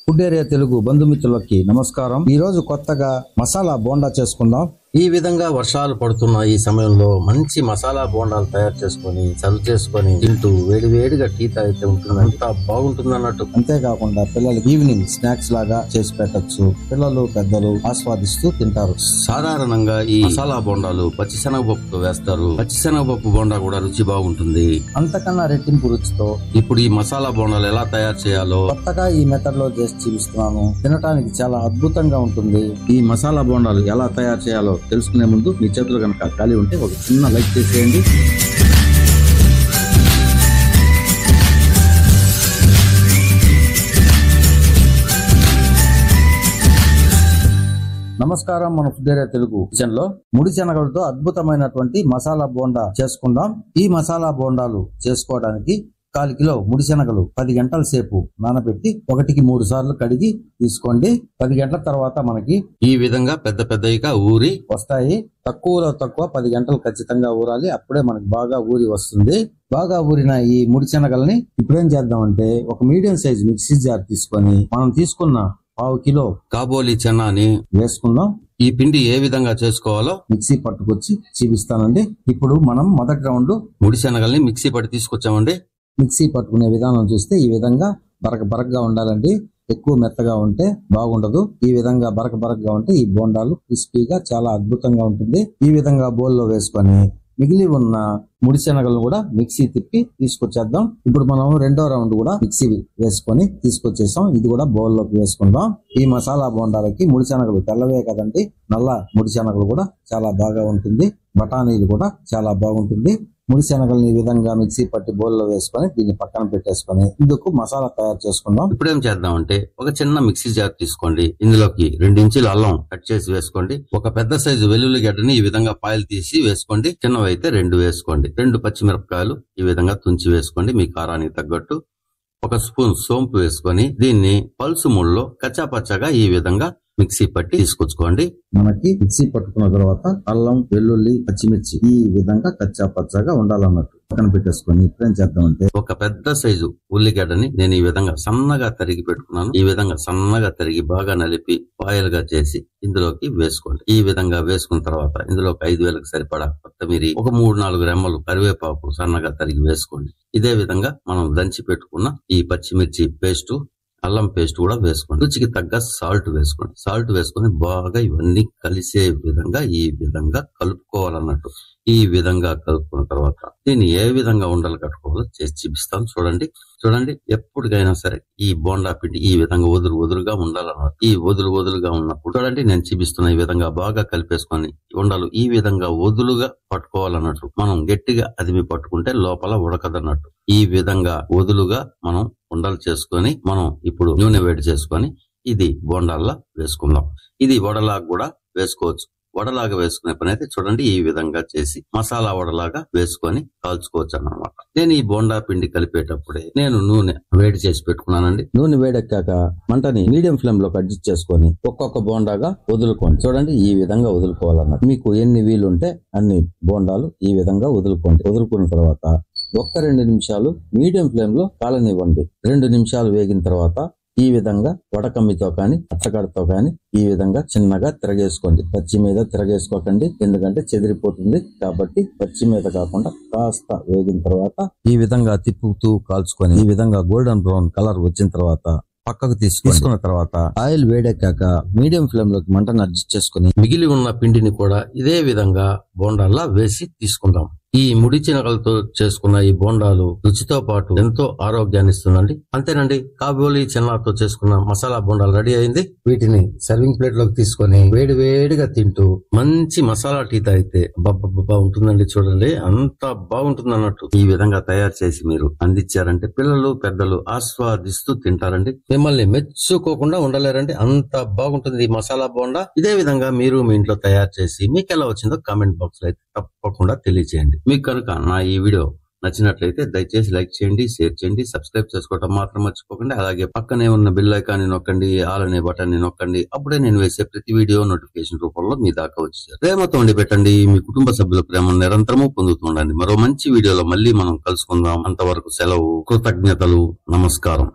Food area Telugu బంధుమిత్రులకి నమస్కారం. ఈ రోజు కొత్తగా మసాలా బోండా చేసుకుందాం. ఈ విధంగా వర్షాలు పడుతున్న ఈ సమయంలో మంచి మసాలా బోండాలు తయారు చేసుకొని సర్వ్ చేసుకొని తింటూ వేడివేడిగా టీ తాగితే ఉంటుంది, అంతా బాగుంటుంది అన్నట్టు. అంతేకాకుండా పిల్లలకి ఈవినింగ్ స్నాక్స్ లాగా చేసి పెట్టచ్చు. పిల్లలు పెద్దలు ఆస్వాదిస్తూ తింటారు. సాధారణంగా ఈ మసాలా బోండాలు పచ్చిశనగపప్పుతో వేస్తారు. పచ్చిశనగపప్పు బోండా కూడా రుచి బాగుంటుంది. అంతకన్నా రెట్టింపు రుచితో ఇప్పుడు ఈ మసాలా బోండాలు ఎలా తయారు చేయాలో కొత్తగా ఈ మెథడ్ లో చేసి చూపిస్తున్నాను. తినడానికి చాలా అద్భుతంగా ఉంటుంది. ఈ మసాలా బోండాలు ఎలా తయారు చేయాలో తెలుసుకునే ముందు మీ చేతులు కనుక ఖాళీ ఉంటే ఒక చిన్న లైక్ చేసేయండి. నమస్కారం. మన ఫుడ్ ఏరియా తెలుగు కిచెన్ లో ముడి శనగలతో అద్భుతమైనటువంటి మసాలా బోండా చేసుకుందాం. ఈ మసాలా బోండాలు చేసుకోవడానికి 1/4 కిలో ముడి శనగలు 10 గంటల సేపు నానబెట్టి 1కి 3 సార్లు కడిగి తీసుకోండి. 10 గంటల తర్వాత మనకి ఈ విధంగా పెద్ద పెద్దగా ఊరి వస్తాయి. తక్కువలో తక్కువ 10 గంటలు ఖచ్చితంగా ఊరాలి. అప్పుడే మనకి బాగా ఊరి వస్తుంది. బాగా ఊరిన ఈ ముడి శనగల్ని ఇప్పుడేం చేద్దామంటే ఒక మీడియం సైజ్ మిక్సీ జార్ తీసుకొని మనం తీసుకున్న 1/2 కిలో కాబోలి చెన్నాని వేసుకుందాం. ఈ పిండి ఏ విధంగా చేసుకోవాలో మిక్సీ పట్టుకొచ్చి చూపిస్తానండి. ఇప్పుడు మనం మొదటి రౌండ్ ముడి శనగల్ని మిక్సీ పట్టి తీసుకొచ్చామండి. మిక్సీ పట్టుకునే విధానం చూస్తే ఈ విధంగా బరకగా ఉండాలండి. ఎక్కువ మెత్తగా ఉంటే బాగుండదు. ఈ విధంగా బరకగా ఉంటే ఈ బోండాలు క్రిస్పీగా చాలా అద్భుతంగా ఉంటుంది. ఈ విధంగా బౌల్లో వేసుకొని మిగిలి ఉన్న ముడి శనగలను కూడా మిక్సీ తిప్పి తీసుకొచ్చేద్దాం. ఇప్పుడు మనం రెండో రౌండ్ కూడా మిక్సీ వేసుకొని తీసుకొచ్చేసాం. ఇది కూడా బౌల్లోకి వేసుకుందాం. ఈ మసాలా బోండాలకి ముడి శనగలు తెల్లవే కదండి, నల్ల ముడి శనగలు కూడా చాలా బాగా ఉంటుంది. బఠానీలు కూడా చాలా బాగుంటుంది. ముడి శనగల్ని ఈ విధంగా మిక్సీ పట్టి బౌల్లో వేసుకొని దీన్ని పక్కన పెట్టేసుకొని ఇందుకు మసాలా తయారు చేసుకుందాం. ఇప్పుడు ఏం చేద్దామంటే ఒక చిన్న మిక్సీ జార్ తీసుకోండి. ఇందులోకి 2 ఇంచుల అల్లం కట్ చేసి వేసుకోండి. ఒక పెద్ద సైజు వెల్లుల్లి గడ్డని ఈ విధంగా పాయలు తీసి వేసుకోండి. చిన్నవైతే 2 వేసుకోండి. 2 పచ్చిమిరపకాయలు ఈ విధంగా తుంచి వేసుకోండి మీ కారానికి తగ్గట్టు. 1 స్పూన్ సోంపు వేసుకొని దీన్ని పల్సు మూడ్లో కచ్చాపచ్చాగా ఈ విధంగా మిక్సీ పట్టి తీసుకొచ్చుకోండి. మనకి మిక్సీ పట్టుకున్న తర్వాత అల్లం, వెల్లుల్లి, పచ్చిమిర్చి ఈ విధంగా కచ్చా పచ్చగా ఉండాలన్నట్టు పక్కన పెట్టేసుకొని ఇప్పుడేం చేద్దామంటే ఒక పెద్ద సైజు ఉల్లిగడ్డని నేను ఈ విధంగా సన్నగా తరిగి పెట్టుకున్నాను. ఈ విధంగా సన్నగా తరిగి బాగా నలిపి పాయలుగా చేసి ఇందులోకి వేసుకోండి. ఈ విధంగా వేసుకున్న తర్వాత ఇందులోకి 5,000కి సరిపడా కొత్తిమీర, ఒక 3-4 రెమ్మలు కరివేపాకు సన్నగా తరిగి వేసుకోండి. ఇదే విధంగా మనం దంచి పెట్టుకున్న ఈ పచ్చిమిర్చి పేస్టు, అల్లం పేస్ట్ కూడా వేసుకోండి. రుచికి తగ్గ సాల్ట్ వేసుకోండి. సాల్ట్ వేసుకొని బాగా ఇవన్నీ కలిసే విధంగా ఈ విధంగా కలుపుకోవాలన్నట్టు. ఈ విధంగా కలుపుకున్న తర్వాత దీన్ని ఏ విధంగా ఉండలు కట్టుకోవాలో చేసి చూపిస్తాను. చూడండి ఎప్పటికైనా సరే ఈ బోండా పిండి ఈ విధంగా వదులుగా ఉండాలన్నట్టు. ఈ వదులుగా ఉన్నప్పుడు చూడండి నేను చూపిస్తున్న ఈ విధంగా బాగా కలిపేసుకొని ఉండలు ఈ విధంగా వదులుగా పట్టుకోవాలన్నట్టు. మనం గట్టిగా అదిమి పట్టుకుంటే లోపల ఉడకదన్నట్టు. ఈ విధంగా వదులుగా మనం ఉండలు చేసుకొని మనం ఇప్పుడు నూనె వేడి చేసుకొని ఇది బోండాల్లా వేసుకుందాం. ఇది వడలాగా కూడా వేసుకోవచ్చు. వడలాగా వేసుకునే పని అయితే చూడండి ఈ విధంగా చేసి మసాలా వడలాగా వేసుకొని కాల్చుకోవచ్చు అన్నమాట. నేను ఈ బోండా పిండి కలిపేటప్పుడే నేను నూనె వేడి చేసి పెట్టుకున్నానండి. నూనె వేడెక్కాక మంటని మీడియం ఫ్లేమ్ లో అడ్జస్ట్ చేసుకొని ఒక్కొక్క బోండాగా వదులుకోండి. చూడండి ఈ విధంగా వదులుకోవాలన్నమాట. మీకు ఎన్ని వీలుంటే అన్ని బోండాలు ఈ విధంగా వదులుకోండి. వదులుకున్న తర్వాత 1-2 నిమిషాలు మీడియం ఫ్లేమ్ లో కాలనివ్వండి. 2 నిమిషాలు వేగిన తర్వాత ఈ విధంగా వడకమ్మితో కానీ అట్టగడతో కానీ ఈ విధంగా చిన్నగా తిరగేసుకోండి. పచ్చి మీద తిరగేసుకోకండి, ఎందుకంటే చెదిరిపోతుంది. కాబట్టి పచ్చి మీద కాకుండా కాస్త వేగిన తర్వాత ఈ విధంగా తిప్పుతూ కాల్చుకొని ఈ విధంగా గోల్డెన్ బ్రౌన్ కలర్ వచ్చిన తర్వాత పక్కకు తీసుకున్న తర్వాత ఆయిల్ వేడెక్కాక మీడియం ఫ్లేమ్ లోకి మంటను అడ్జస్ట్ చేసుకుని మిగిలి ఉన్న పిండిని కూడా ఇదే విధంగా బోండాల్లా వేసి తీసుకుందాం. ఈ ముడి శనగలతో చేసుకున్న ఈ బోండాలు రుచితో పాటు ఎంతో ఆరోగ్యాన్ని ఇస్తుందండి. అంతేనండి, కాబోలి చెన్నాతో చేసుకున్న మసాలా బోండాలు రెడీ అయింది. వీటిని సర్వింగ్ ప్లేట్ లోకి తీసుకొని వేడిగా తింటూ మంచి మసాలా టీ తాగితే బబ్బా ఉంటుందండి. చూడండి అంత బాగుంటుంది అన్నట్టు. ఈ విధంగా తయారు చేసి మీరు అందించారంటే పిల్లలు పెద్దలు ఆస్వాదిస్తూ తింటారండి. మిమ్మల్ని మెచ్చుకోకుండా ఉండలేరండి, అంత బాగుంటుంది ఈ మసాలా బోండా. ఇదే విధంగా మీరు మీ ఇంట్లో తయారు చేసి మీకు ఎలా వచ్చిందో కామెంట్ బాక్స్ లో అయితే తప్పకుండా తెలియజేయండి. మీకు కనుక నా ఈ వీడియో నచ్చినట్లయితే దయచేసి లైక్ చేయండి, షేర్ చేయండి, సబ్స్క్రైబ్ చేసుకోవడం మాత్రం మర్చిపోకండి. అలాగే పక్కనే ఉన్న బెల్ ఐకాన్ ని నొక్కండి, ఆల్ అనే బటన్ ని నొక్కండి. అప్పుడే నేను వేసే ప్రతి వీడియో నోటిఫికేషన్ రూపంలో మీ దాకా వచ్చేసారు. ప్రేమతో ఉండి పెట్టండి. మీ కుటుంబ సభ్యుల ప్రేమను నిరంతరము పొందుతుండండి. మరో మంచి వీడియోలో మళ్ళీ మనం కలుసుకుందాం. అంతవరకు సెలవు. కృతజ్ఞతలు. నమస్కారం.